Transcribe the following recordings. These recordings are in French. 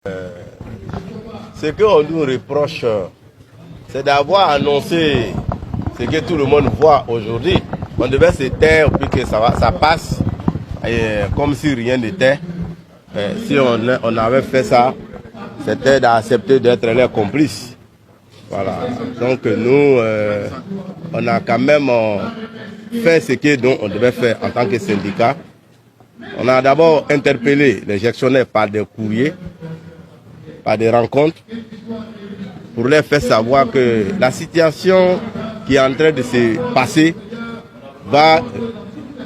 Ce qu'on nous reproche, c'est d'avoir annoncé ce que tout le monde voit aujourd'hui. On devait se taire puis que ça passe comme si rien n'était. Si on avait fait ça, c'était d'accepter d'être les complices. Voilà. Donc nous, on a quand même fait ce que on devait faire en tant que syndicat. On a d'abord interpellé les gestionnaires par des courriers, par des rencontres, pour leur faire savoir que la situation qui est en train de se passer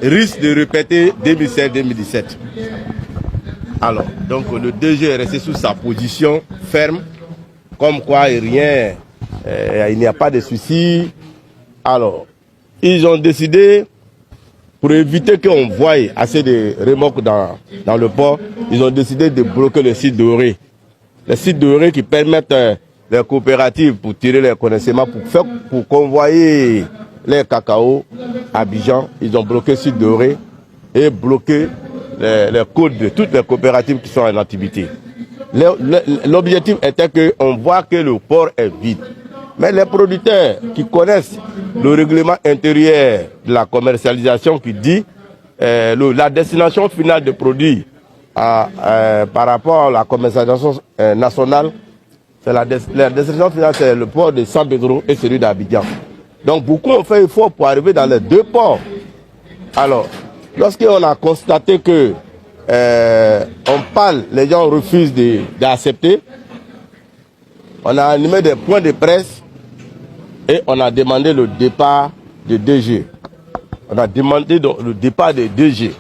risque de répéter 2016-2017. Alors, donc le DG est resté sous sa position ferme, comme quoi rien, il n'y a pas de souci. Alors, ils ont décidé, pour éviter qu'on voie assez de remorques dans le port, ils ont décidé de bloquer le site doré. Les sites dorés qui permettent les coopératives pour tirer les connaissances, pour convoyer les cacao à Abidjan. Ils ont bloqué le site doré et bloqué les codes de toutes les coopératives qui sont en activité. L'objectif était qu'on voit que le port est vide. Mais les producteurs qui connaissent le règlement intérieur de la commercialisation qui dit la destination finale des produits par rapport à la commercialisation nationale, la destination finale, c'est le port de San Pedro et celui d'Abidjan. Donc beaucoup ont fait effort pour arriver dans les deux ports. Alors, lorsqu'on a constaté que on parle, les gens refusent d'accepter, on a animé des points de presse et on a demandé le départ de DG. On a demandé le départ de DG.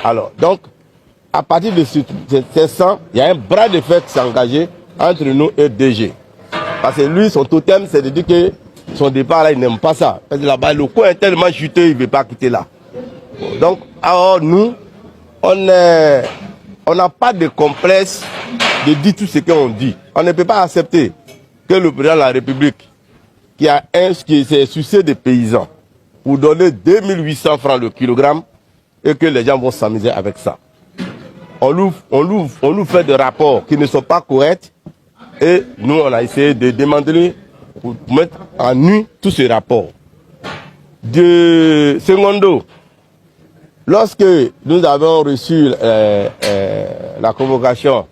Alors, donc, à partir de ce sens, il y a un bras de fer qui s'est engagé entre nous et DG. Parce que lui, son totem, c'est de dire que son départ là, il n'aime pas ça. Parce que là-bas, le coin est tellement chuté, il ne veut pas quitter là. Donc, alors nous, on n'a pas de complexe de dire tout ce qu'on dit. On ne peut pas accepter que le président de la République, qui s'est soucié des paysans, pour donner 2800 francs le kilogramme, et que les gens vont s'amuser avec ça. On nous fait des rapports qui ne sont pas corrects, et nous, on a essayé de demander pour mettre en nu tous ces rapports. De secondo, lorsque nous avons reçu la convocation,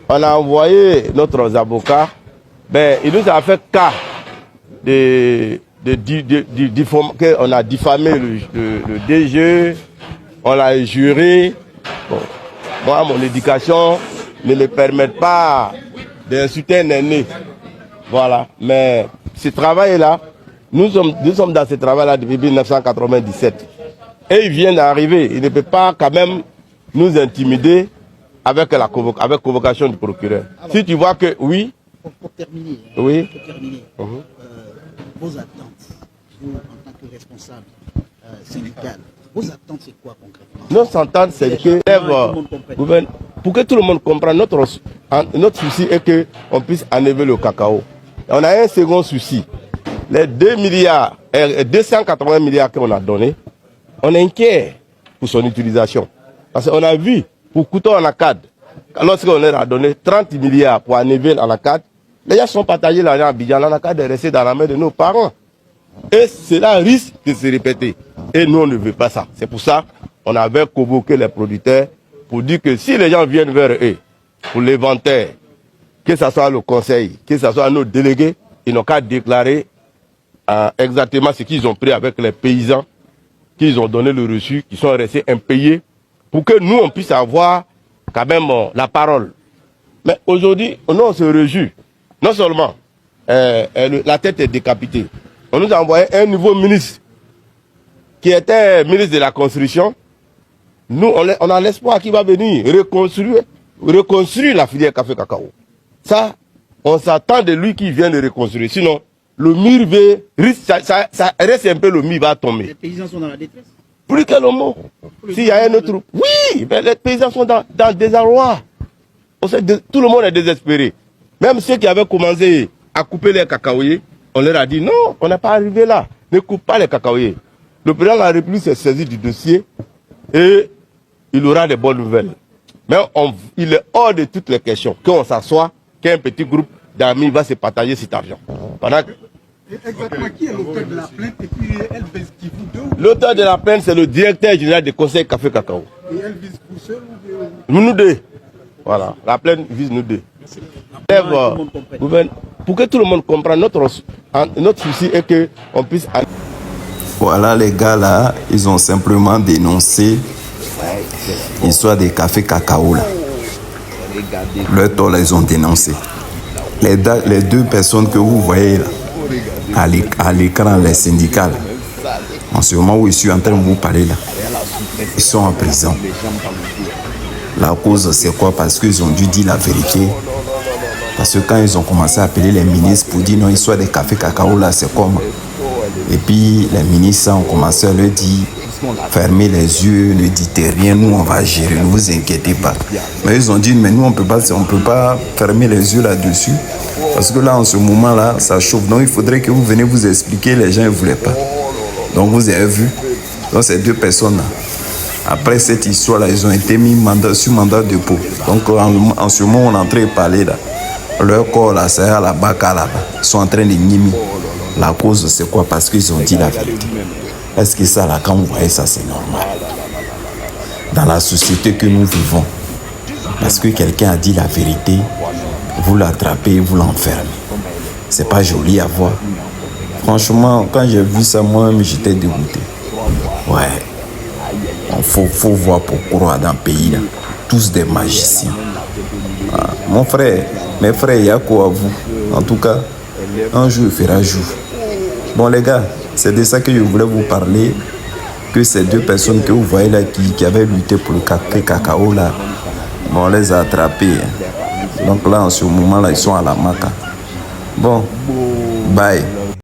on a envoyé notre avocat, il nous a fait cas qu'on a diffamé le DG, on l'a juré. Bon, moi, mon éducation ne me permet pas d'insulter un aîné. Voilà. Mais ce travail-là, nous sommes dans ce travail-là depuis 1997. Et il vient d'arriver. Il ne peut pas quand même nous intimider avec convocation du procureur. Alors, si tu vois que oui. Pour terminer, oui. Vos attentes, vous en tant que responsable syndical, vos attentes c'est quoi concrètement? Nos attentes c'est que pour que tout le monde comprenne, notre souci est qu'on puisse enlever le cacao. On a un second souci. Les 280 milliards qu'on a donnés, on est inquiet pour son utilisation. Parce qu'on a vu, pour Couteau en Acad, lorsqu'on leur a donné 30 milliards pour enlever en Acad, les gens sont partagés l'argent à Abidjan, l'Anacad est resté dans la main de nos parents. Et cela risque de se répéter. Et nous, on ne veut pas ça. C'est pour ça qu'on avait convoqué les producteurs pour dire que si les gens viennent vers eux, pour l'inventaire, que ce soit le conseil, que ce soit nos délégués, ils n'ont qu'à déclarer exactement ce qu'ils ont pris avec les paysans, qu'ils ont donné le reçu, qui sont restés impayés, pour que nous, on puisse avoir quand même la parole. Mais aujourd'hui, nous, on se réjouit. Non seulement la tête est décapitée, on nous a envoyé un nouveau ministre qui était ministre de la construction. Nous, on a l'espoir qu'il va venir reconstruire la filière café-cacao. Ça, on s'attend de lui qu'il vienne le reconstruire. Sinon, le mur ça reste un peu, le mur va tomber. Les paysans sont dans la détresse. Plus que le mot. S'il y a un autre... Oui, mais les paysans sont dans le désarroi. Tout le monde est désespéré. Même ceux qui avaient commencé à couper les cacaoyers, on leur a dit non, on n'est pas arrivé là. Ne coupe pas les cacaoyers. Le président de la République s'est saisi du dossier et il aura des bonnes nouvelles. Mais il est hors de toutes les questions qu'on s'assoit, qu'un petit groupe d'amis va se partager cet argent. Pendant que... Exactement, qui est l'auteur de la plainte et puis elle vise qui vous deux? L'auteur de la plainte, c'est le directeur général du Conseil Café Cacao. Et elle vise vous seul ou Nous deux. Voilà, la plainte vise nous deux. Pour que tout le monde comprenne, notre souci est qu'on puisse... Voilà, les gars là, ils ont simplement dénoncé l'histoire des cafés cacao là. Leur tort là, ils ont dénoncé. Les deux personnes que vous voyez là, à l'écran, les syndicats, là, en ce moment où je suis en train de vous parler là, ils sont en prison. La cause c'est quoi? Parce qu'ils ont dû dire la vérité. Parce que quand ils ont commencé à appeler les ministres pour dire non, l'histoire des cafés cacao là, c'est comme. Et puis les ministres ont commencé à leur dire fermez les yeux, ne dites rien, nous on va gérer, ne vous inquiétez pas. Mais ils ont dit mais nous on peut pas fermer les yeux là-dessus parce que là en ce moment là ça chauffe, donc il faudrait que vous venez vous expliquer. Les gens ne voulaient pas. Donc vous avez vu, donc ces deux personnes là, après cette histoire là, ils ont été mis sur mandat de dépôt. Donc en ce moment on est en train de parler là, leur corps là c'est à la Baka là-bas, ils sont en train de nier. La cause c'est quoi? Parce qu'ils ont dit la vérité. Est-ce que ça là, quand vous voyez ça, c'est normal dans la société que nous vivons? Parce que quelqu'un a dit la vérité, vous l'attrapez et vous l'enfermez. C'est pas joli à voir. Franchement, quand j'ai vu ça, moi-même, j'étais dégoûté. Ouais. Il faut voir pour croire dans le pays là. Tous des magiciens. Ah, mon frère, mes frères, il y a quoi à vous? En tout cas, un jour il fera jour. Bon les gars, c'est de ça que je voulais vous parler, que ces deux personnes que vous voyez là qui avaient lutté pour le café cacao là, bon, on les a attrapés. Donc là en ce moment là ils sont à la maca. Bon, bye.